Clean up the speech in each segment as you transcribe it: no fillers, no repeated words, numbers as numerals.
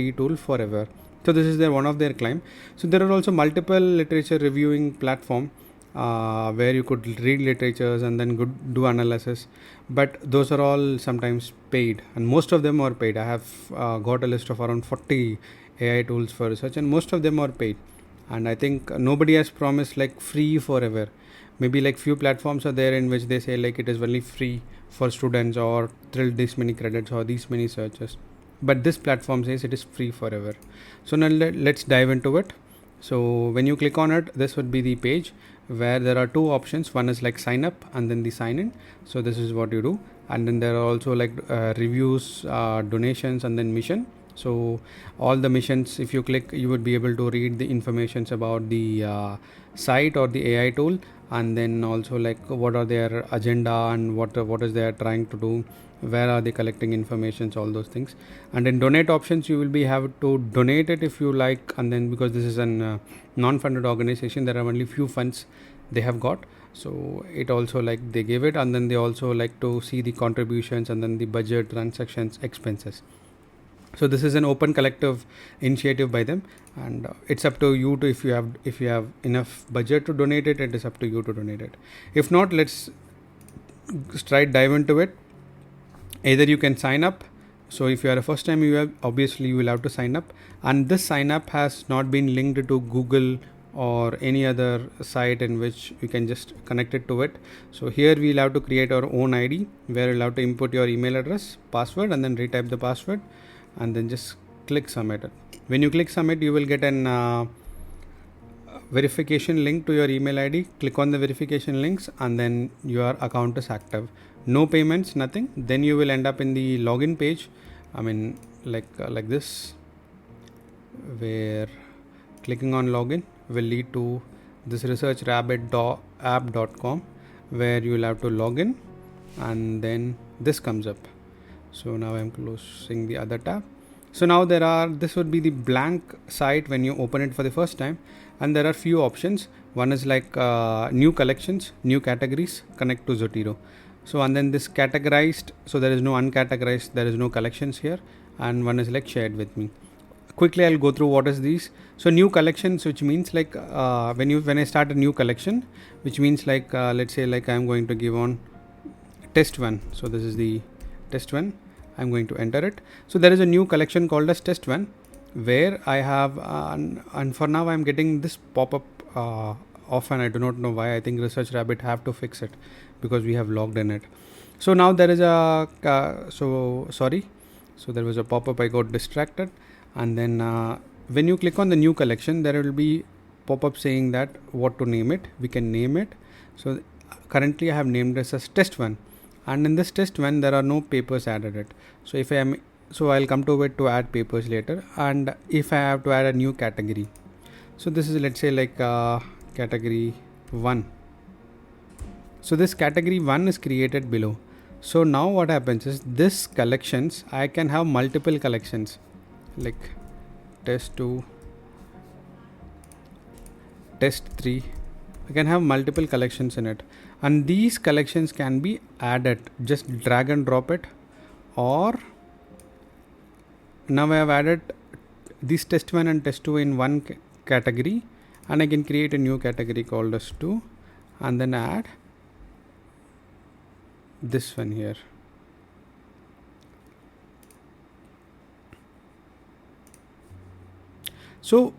free tool forever. So this is one of their claim. So there are also multiple literature reviewing platform where you could read literatures and then do analysis, but those are all sometimes paid, and most of them are paid. I have got a list of around 40 AI tools for research, and most of them are paid. And I think nobody has promised like free forever. Maybe like few platforms are there in which they say like it is only free for students or till this many credits or these many searches, but this platform says it is free forever. So now let's dive into it. So when you click on it, this would be the page where there are two options. One is like sign up and then the sign in. So this is what you do, and then there are also like reviews, donations, and then mission. So all the missions, if you click, you would be able to read the informations about the site or the AI tool, and then also like what are their agenda and what is they are trying to do, where are they collecting informations, all those things. And in donate options, you will be have to donate it if you like, and then because this is an non-funded organization, there are only few funds they have got. So it also like they give it, and then they also like to see the contributions and then the budget, transactions, expenses. So this is an open collective initiative by them, and it's up to you to if you have enough budget to donate it, it is up to you to donate it. If not, let's dive into it. Either you can sign up. So if you are a first time user, obviously you will have to sign up, and this sign up has not been linked to Google or any other site in which you can just connect it to it. So here we'll have to create our own ID where you'll have to input your email address, password, and then retype the password, and then just click submit it. When you click submit, you will get an verification link to your email ID. Click on the verification links, and then your account is active. No payments, nothing. Then you will end up in the login page. I mean like this, where clicking on login will lead to this researchrabbit.app.com, where you will have to log in, and then this comes up. So now I'm closing the other tab. So now this would be the blank site when you open it for the first time, and there are few options. One is like new collections, new categories, connect to Zotero. So and then this categorized, so there is no uncategorized, there is no collections here, and one is like shared with me. Quickly I'll go through what is these. So new collections, which means like when I start a new collection, which means like let's say like I'm going to give on test 1. So this is the test 1. I'm going to enter it. So there is a new collection called as test 1, where I have and for now I'm getting this pop-up often. I do not know why. I think ResearchRabbit have to fix it because we have logged in it. So now there is a so there was a pop-up. I got distracted, and then when you click on the new collection, there will be pop-up saying that what to name it. We can name it. So currently I have named this as test 1, and in this test 1 there are no papers added it. So I'll come to it to add papers later. And if I have to add a new category, so this is, let's say like category 1. So this category 1 is created below. So now what happens is this collections, I can have multiple collections like test 2, test 3. I can have multiple collections in it, and these collections can be added. Just drag and drop it. Or now I have added this test 1 and test 2 in one category, and I can create a new category called as 2, and then add this one here. So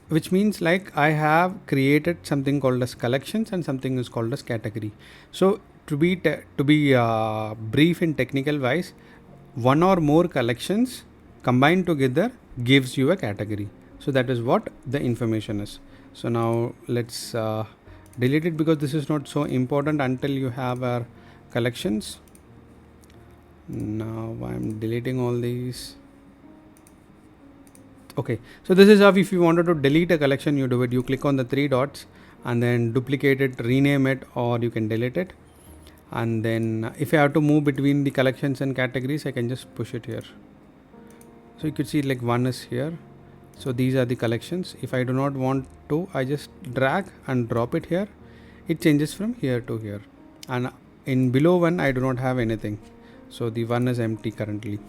which means like I have created something called as collections and something is called as category. So to be brief in technical wise, one or more collections combined together gives you a category. So that is what the information is. So now let's delete it because this is not so important until you have our collections. Now I'm deleting all these. Okay, so this is how if you wanted to delete a collection, you do it. You click on the 3 dots and then duplicate it, rename it, or you can delete it. And then if I have to move between the collections and categories, I can just push it here. So you could see like one is here. So these are the collections. If I do not want to, I just drag and drop it here. It changes from here to here. And in below one, I do not have anything. So the one is empty currently.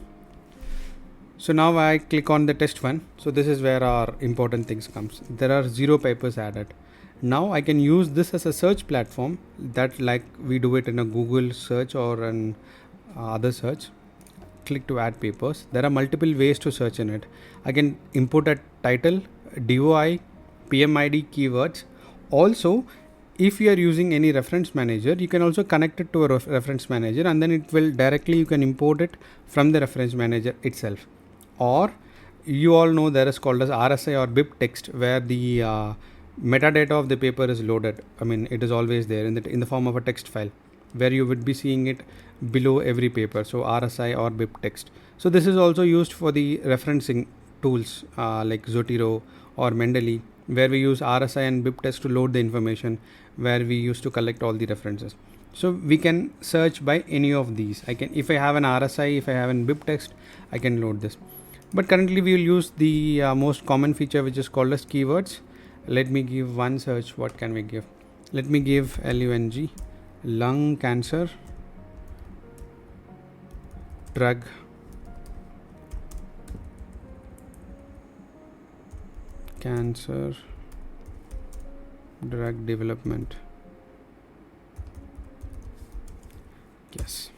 So now I click on the test one. So this is where our important things comes. There are 0 papers added. Now I can use this as a search platform, that like we do it in a Google search or an other search. Click to add papers. There are multiple ways to search in it. I can import a title, DOI, PMID keywords. Also, if you are using any reference manager, you can also connect it to a reference manager, and then it will directly, you can import it from the reference manager itself. Or you all know there is called as RSI or BIP text, where the metadata of the paper is loaded. I mean, it is always there in the form of a text file, where you would be seeing it below every paper. So RSI or BIP text. So this is also used for the referencing tools like Zotero or Mendeley, where we use RSI and BIP text to load the information, where we used to collect all the references. So we can search by any of these. I can, if I have an RSI, if I have an BIP text, I can load this. But currently we will use the most common feature, which is called as keywords. Let me give one search. What can we give? Let me give LUNG, lung cancer drug development. Yes.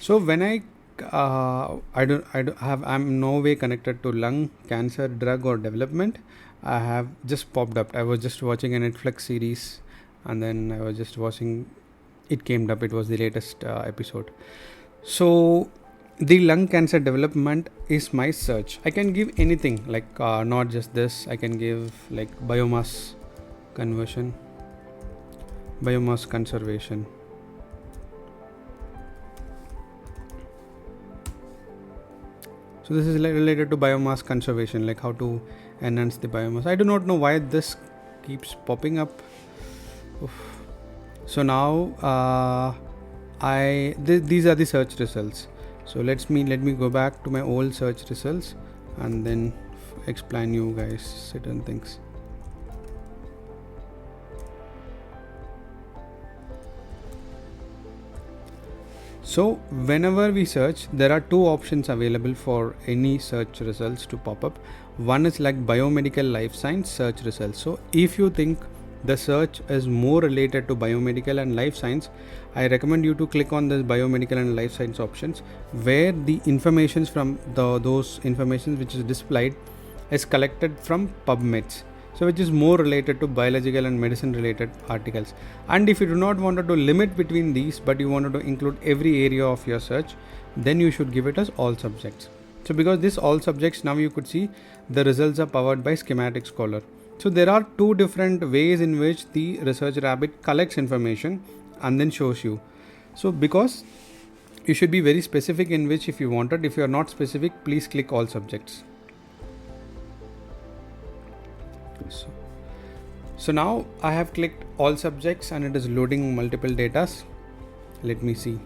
So when I'm no way connected to lung cancer drug or development. I have just popped up. I was just watching a Netflix series, and then I was just watching. It came up. It was the latest episode. So the lung cancer development is my search. I can give anything, like not just this. I can give like biomass conversion, biomass conservation. So this is related to biomass conservation, like how to enhance the biomass. I do not know why this keeps popping up. Oof. So now these are the search results. So let me go back to my old search results and then explain you guys certain things. So whenever we search, there are two options available for any search results to pop up. One is like biomedical life science search results. So if you think the search is more related to biomedical and life science, I recommend you to click on this biomedical and life science options, where the information from those information which is displayed is collected from PubMeds. So which is more related to biological and medicine related articles. And if you do not want to limit between these, but you wanted to include every area of your search, then you should give it as all subjects. So because this all subjects, now you could see the results are powered by Schematic Scholar. So there are two different ways in which the researchrabbit collects information and then shows you. So because you should be very specific in which, if you wanted, if you are not specific, please click all subjects. So now I have clicked all subjects and it is loading multiple datas. Let me see.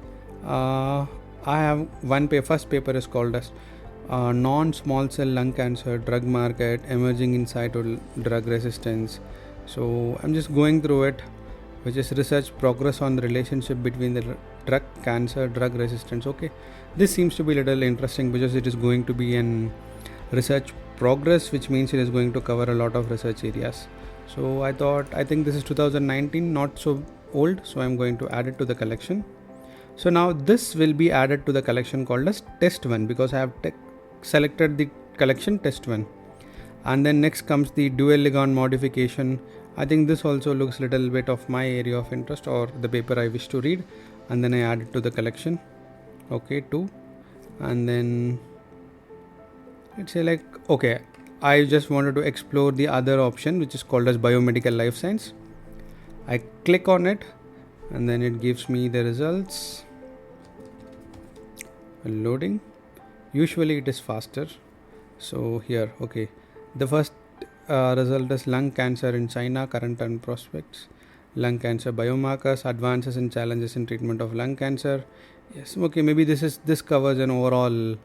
I have one paper. First paper is called as non-small cell lung cancer drug market, emerging insight on drug resistance. So I'm just going through it, which is research progress on the relationship between the drug cancer drug resistance. Okay, this seems to be a little interesting because it is going to be an research progress, which means it is going to cover a lot of research areas. So I think this is 2019, not so old, so I'm going to add it to the collection. So now this will be added to the collection called as test 1, because I have selected the collection test 1. And then next comes the dual ligand modification. I think this also looks a little bit of my area of interest, or the paper I wish to read, and then I add it to the collection. Okay, 2. And then let's say like, okay, I just wanted to explore the other option, which is called as biomedical life science. I click on it and then it gives me the results. Loading. Usually it is faster. So here, okay, the first result is lung cancer in China, current and prospects. Lung cancer biomarkers, advances and challenges in treatment of lung cancer. Yes, okay, maybe this covers an overall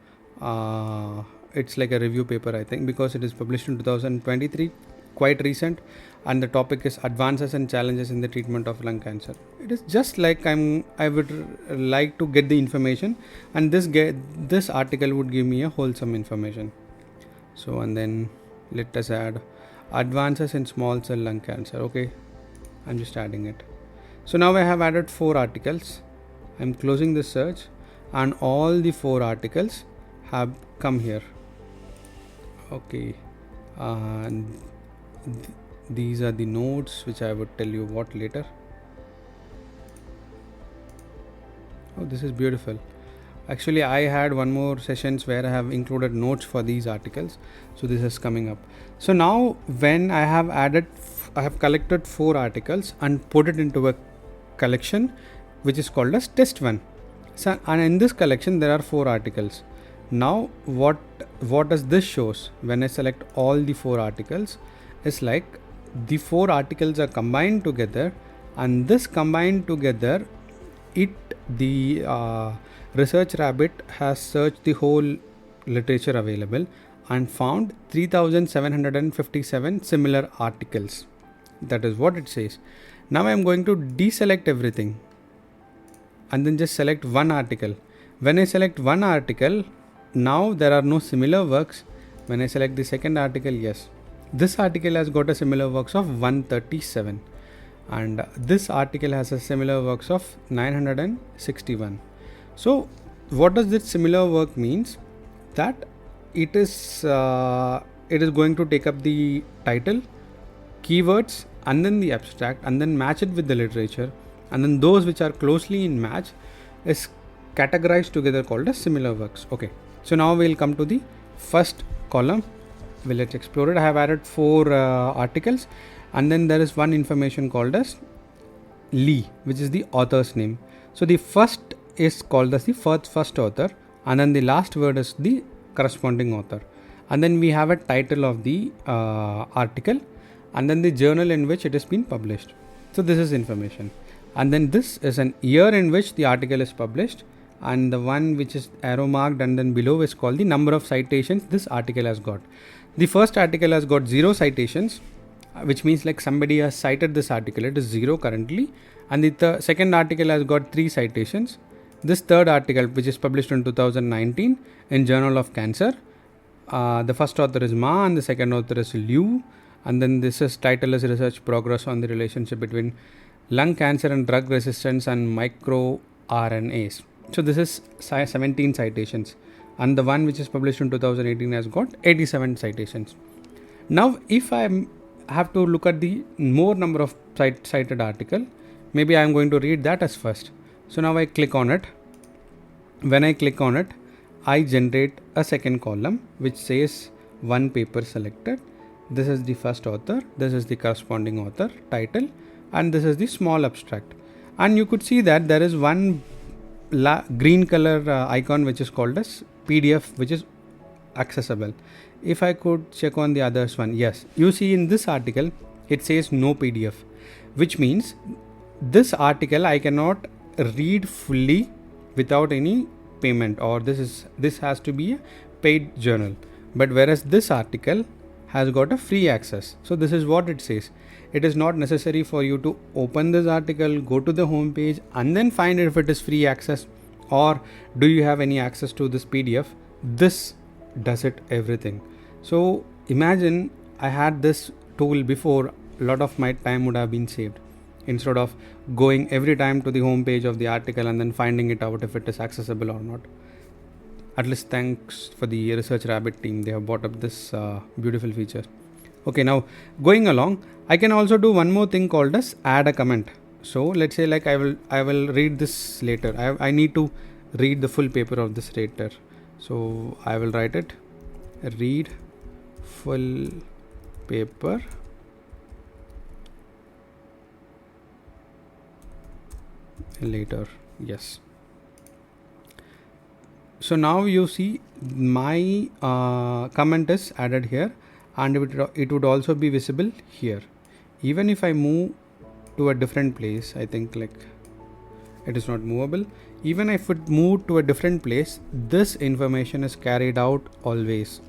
it's like a review paper, I think, because it is published in 2023. quite recent, and the topic is advances and challenges in the treatment of lung cancer. It is just like I would like to get the information, and this article would give me a wholesome information. So, and then let us add advances in small cell lung cancer. Okay, I'm just adding it. So now I have added 4 articles. I'm closing the search, and all the 4 articles have come here. Okay, and these are the notes which I would tell you what later. Oh, this is beautiful. Actually, I had one more sessions where I have included notes for these articles, so this is coming up. So now when I have collected 4 articles and put it into a collection which is called as test 1. So, and in this collection there are 4 articles. Now what does this shows? When I select all the 4 articles, it's like the 4 articles are combined together, and this combined together, the researchrabbit has searched the whole literature available and found 3757 similar articles. That is what it says. Now I am going to deselect everything and then just select one article. When I select one article, now there are no similar works. When I select the second article, yes, this article has got a similar works of 137, and this article has a similar works of 961. So what does this similar work means? That it is going to take up the title, keywords, and then the abstract, and then match it with the literature, and then those which are closely in match is categorized together called as similar works. Okay, so now we'll come to the first column. Well, let's explore it. I have added 4 articles, and then there is one information called as Lee, which is the author's name. So the first is called as the first author, and then the last word is the corresponding author, and then we have a title of the article, and then the journal in which it has been published. So this is information, and then this is an year in which the article is published, and the one which is arrow marked and then below is called the number of citations this article has got. The first article has got 0 citations, which means like somebody has cited this article. It is 0 currently, and the second article has got 3 citations. This third article, which is published in 2019 in Journal of Cancer, the first author is Ma and the second author is Liu, and then title is Research Progress on the Relationship Between Lung Cancer and Drug Resistance and MicroRNAs. So this is 17 citations, and the one which is published in 2018 has got 87 citations. Now if I have to look at the more number of cited article, maybe I am going to read that as first. So now I click on it. When I click on it, I generate a second column which says one paper selected. This is the first author, this is the corresponding author, title, and this is the small abstract. And you could see that there is one green color icon which is called as PDF, which is accessible. If I could check on the others one, yes, you see in this article it says no PDF, which means this article I cannot read fully without any payment, or this has to be a paid journal. But whereas this article has got a free access. So this is what it says. It is not necessary for you to open this article, go to the home page, and then find if it is free access or do you have any access to this PDF. This does it everything. So imagine I had this tool before, a lot of my time would have been saved, instead of going every time to the home page of the article and then finding it out if it is accessible or not. At least thanks for the researchrabbit team, they have brought up this beautiful feature. Okay, now going along, I can also do one more thing called as add a comment. So let's say like I will read this later. I need to read the full paper of this later. So I will write it, read full paper later. Yes. So now you see my comment is added here, and it would also be visible here. Even if I move to a different place, I think like it is not movable. Even if it moved to a different place, this information is carried out always.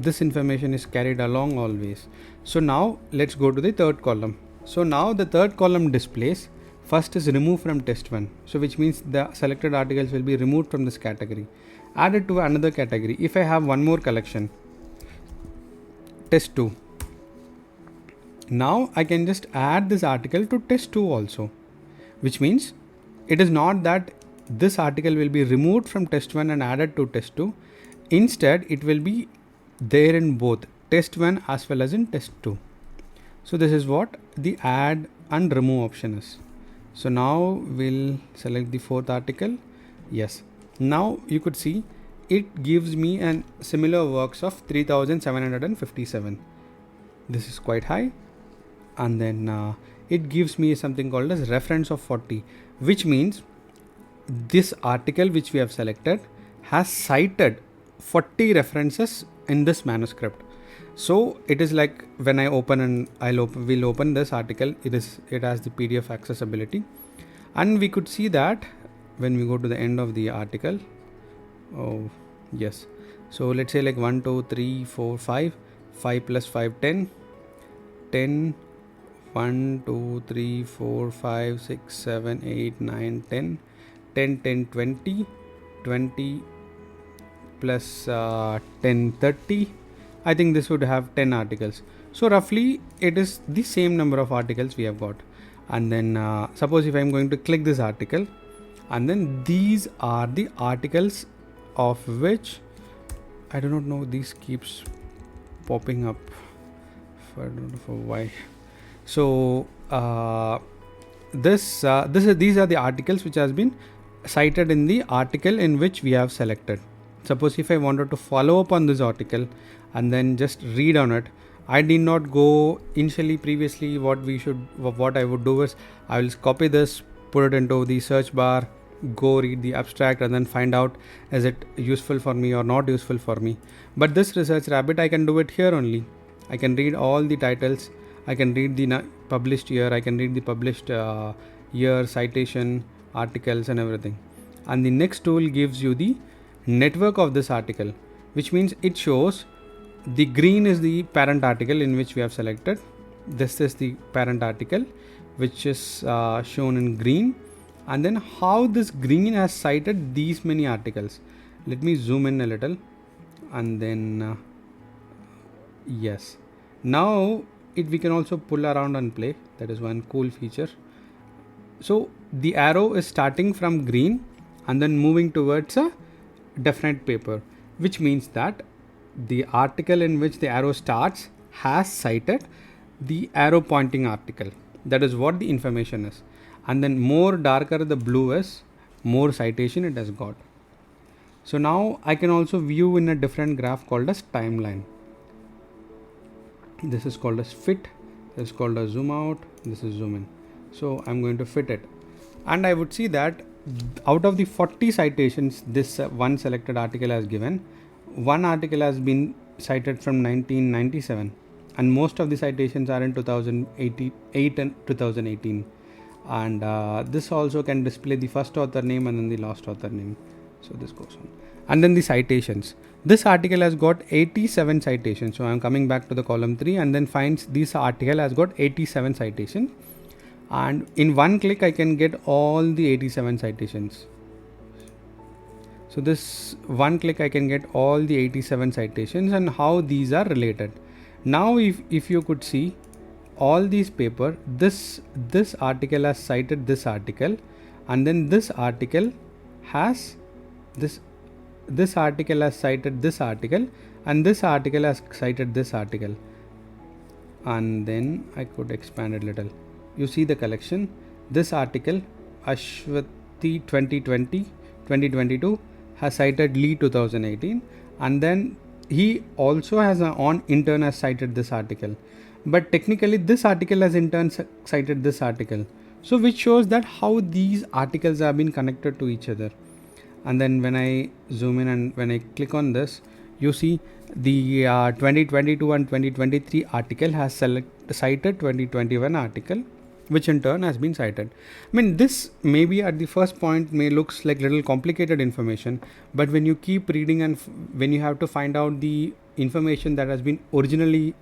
this information is carried along always. So now let's go to the third column. So now the third column displays first is remove from test 1. So which means the selected articles will be removed from this category, added to another category. If I have one more collection, test 2, now I can just add this article to test 2 also, which means it is not that this article will be removed from test 1 and added to test 2. Instead, it will be there in both test 1 as well as in test 2. So this is what the add and remove option is. So now we'll select the fourth article. Yes. Now you could see it gives me an similar works of 3757. This is quite high. And then it gives me something called as reference of 40, which means this article which we have selected has cited 40 references in this manuscript. So it is like when I open and we'll open this article, it has the PDF accessibility, and we could see that when we go to the end of the article. Oh yes, so let's say like 1 2 3 4 5 5 plus 5 10 10 1 2 3 4 5 6 7 8 9 10 10 10 20 20 plus 10 30. I think this would have 10 articles. So roughly it is the same number of articles we have got. And then suppose if I am going to click this article, and then these are the articles of which I do not know, these keeps popping up. I don't know for why. So these are the articles which has been cited in the article in which we have selected. Suppose if I wanted to follow up on this article and then just read on it, I did not go initially previously. What I would do is I will copy this, put it into the search bar, go read the abstract, and then find out is it useful for me or not useful for me. But this research rabbit, I can do it here only. I can read all the titles, I can read the published year, I can read the published year, citation, articles and everything. And the next tool gives you the network of this article, which means it shows the green is the parent article in which we have selected. This is the parent article which is shown in green, and then how this green has cited these many articles. Let me zoom in a little, and then yes, now we can also pull around and play. That is one cool feature. So the arrow is starting from green and then moving towards a definite paper, which means that the article in which the arrow starts has cited the arrow pointing article. That is what the information is. And then more darker the blue is, more citation it has got. So now I can also view in a different graph called as timeline. This is called as fit, this is called as zoom out, this is zoom in. So I'm going to fit it, and I would see that out of the 40 citations this one selected article has given, one article has been cited from 1997, and most of the citations are in 2008 and 2018. And this also can display the first author name and then the last author name. So this goes on. And then the citations. This article has got 87 citations. So I'm coming back to the column 3 and then finds this article has got 87 citations. And in one click I can get all the 87 citations. So this one click I can get all the 87 citations and how these are related. Now if you could see all these paper, this article has cited this article, and then this article has this article has cited this article, and this article has cited this article. And then I could expand it a little. You see the collection. This article Ashwati 2022 has cited Lee 2018, and then he also has on intern has cited this article, but technically this article has in turn cited this article. So which shows that how these articles have been connected to each other. And then when I zoom in and when I click on this, you see the 2022 and 2023 article has cited 2021 article, which in turn has been cited. I mean, this maybe at the first point may looks like little complicated information, but when you keep reading and when you have to find out the information that has been originally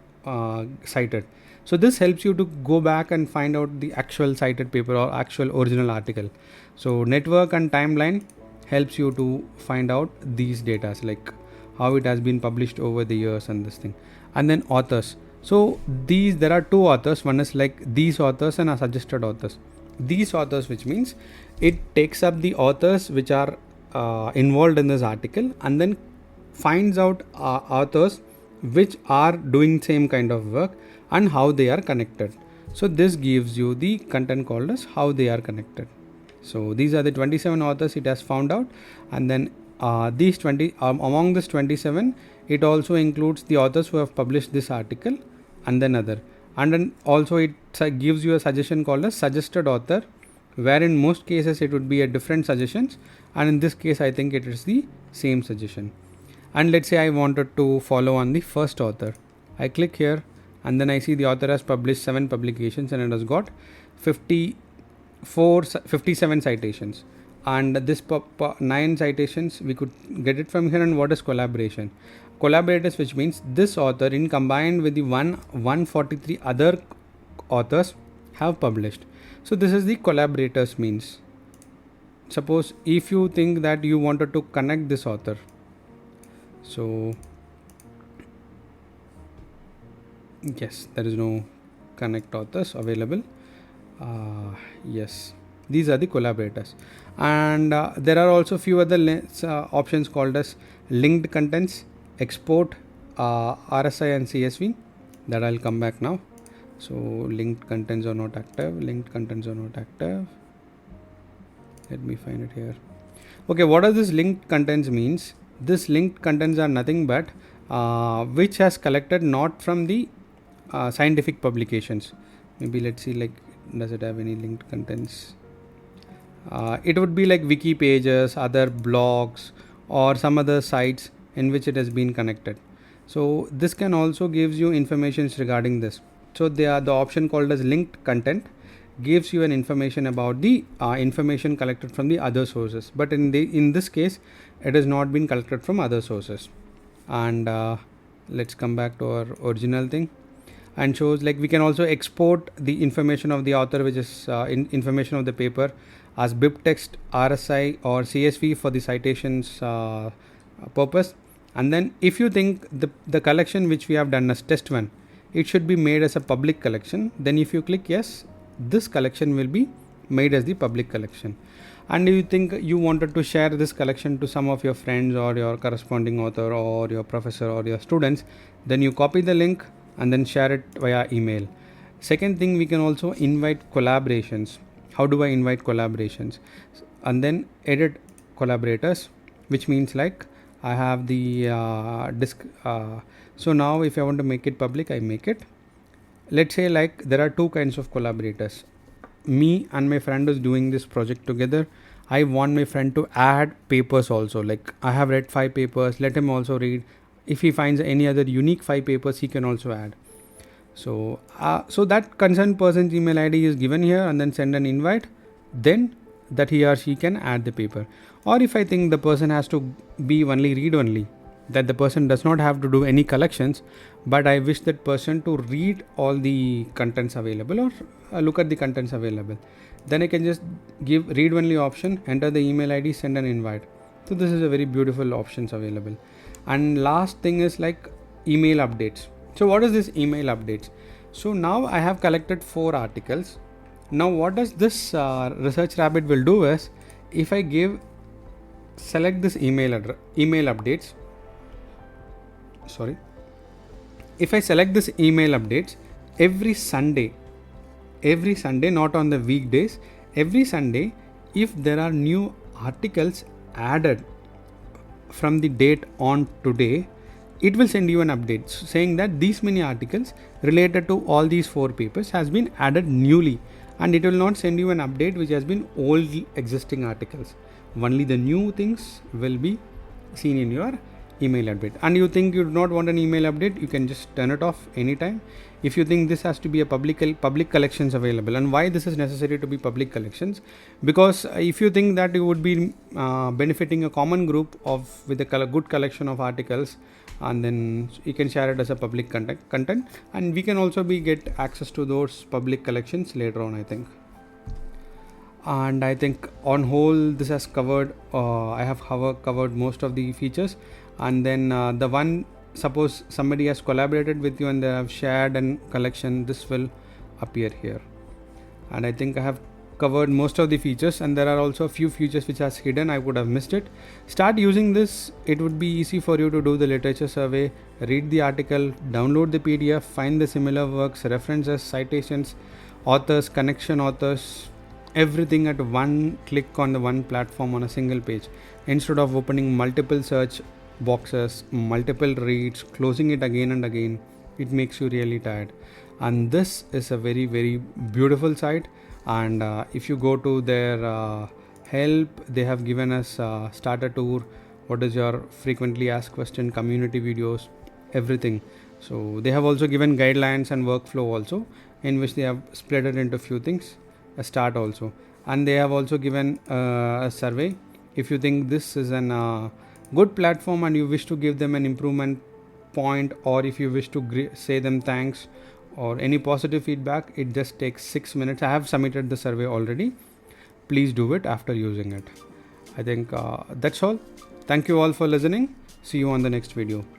cited. So this helps you to go back and find out the actual cited paper or actual original article. So network and timeline helps you to find out these data, like how it has been published over the years and this thing. And then authors. So there are two authors. One is like these authors and suggested authors. These authors, which means it takes up the authors which are involved in this article and then finds out authors which are doing same kind of work and how they are connected. So this gives you the content called as how they are connected. So these are the 27 authors it has found out, and then these 20 among this 27 it also includes the authors who have published this article and then other, and then also it gives you a suggestion called as suggested author, where in most cases it would be a different suggestions, and in this case I think it is the same suggestion. And let's say I wanted to follow on the first author. I click here and then I see the author has published 7 publications and it has got 57 citations, and this 9 citations we could get it from here. And what is collaboration? Collaborators, which means this author in combined with the 143 other authors have published. So this is the collaborators means. Suppose if you think that you wanted to connect this author, so yes, there is no connect authors available. Yes, these are the collaborators. And there are also few other options called as linked contents, export, RSI and CSV, that I'll come back now. So linked contents are not active. Let me find it here. Okay, what does this linked contents means? This linked contents are nothing but which has collected not from the scientific publications. Maybe let's see, like, does it have any linked contents? It would be like wiki pages, other blogs, or some other sites in which it has been connected. So this can also gives you information regarding this. So the option called as linked content gives you an information about the information collected from the other sources, but in this case it has not been collected from other sources. And let's come back to our original thing, and shows like we can also export the information of the author, which is information of the paper, as bibtext, RSI or CSV for the citations purpose. And then if you think the collection which we have done as test 1, it should be made as a public collection, then if you click yes, this collection will be made as the public collection. And if you think you wanted to share this collection to some of your friends or your corresponding author or your professor or your students, then you copy the link and then share it via email. Second thing, we can also invite collaborations. How do I invite collaborations? And then edit collaborators, which means like I have the disk. So now if I want to make it public, I make it. Let's say like there are two kinds of collaborators. Me and my friend is doing this project together. I want my friend to add papers also. Like I have read 5 papers, let him also read. If he finds any other unique 5 papers, he can also add. So that concerned person's email ID is given here, and then send an invite. Then that he or she can add the paper. Or if I think the person has to be only read only, that the person does not have to do any collections, but I wish that person to read all the contents available or look at the contents available, then I can just give read only option, enter the email ID, send an invite. So this is a very beautiful options available. And last thing is like email updates. So what is this email updates? So now I have collected 4 articles. Now what does this research rabbit will do is, if I select this email updates, if I select this email updates, every Sunday, not on the weekdays, every Sunday, if there are new articles added from the date on today, it will send you an update saying that these many articles related to all these 4 papers has been added newly, and it will not send you an update which has been old existing articles. Only the new things will be seen in your email update. And you think you do not want an email update, you can just turn it off anytime. If you think this has to be a public collections available, and why this is necessary to be public collections, because if you think that you would be benefiting a common group with a good collection of articles, and then you can share it as a public content, and we can also get access to those public collections later on, I think. And I think on whole this has covered I have covered most of the features. And then the one, suppose somebody has collaborated with you and they have shared a collection, this will appear here. And I think I have covered most of the features, and there are also a few features which are hidden, I would have missed it. Start using this. It would be easy for you to do the literature survey, read the article, download the PDF, find the similar works, references, citations, authors, connection authors, everything at one click on the one platform on a single page, instead of opening multiple search boxes, multiple reads, closing it again and again. It makes you really tired. And this is a very, very beautiful site. And if you go to their help, they have given us starter tour, what is your frequently asked question, community videos, everything. So they have also given guidelines and workflow also, in which they have split it into few things, a start also. And they have also given a survey. If you think this is an good platform and you wish to give them an improvement point, or if you wish to say them thanks or any positive feedback, it just takes 6 minutes. I have submitted the survey already. Please do it after using it. I think that's all. Thank you all for listening. See you on the next video.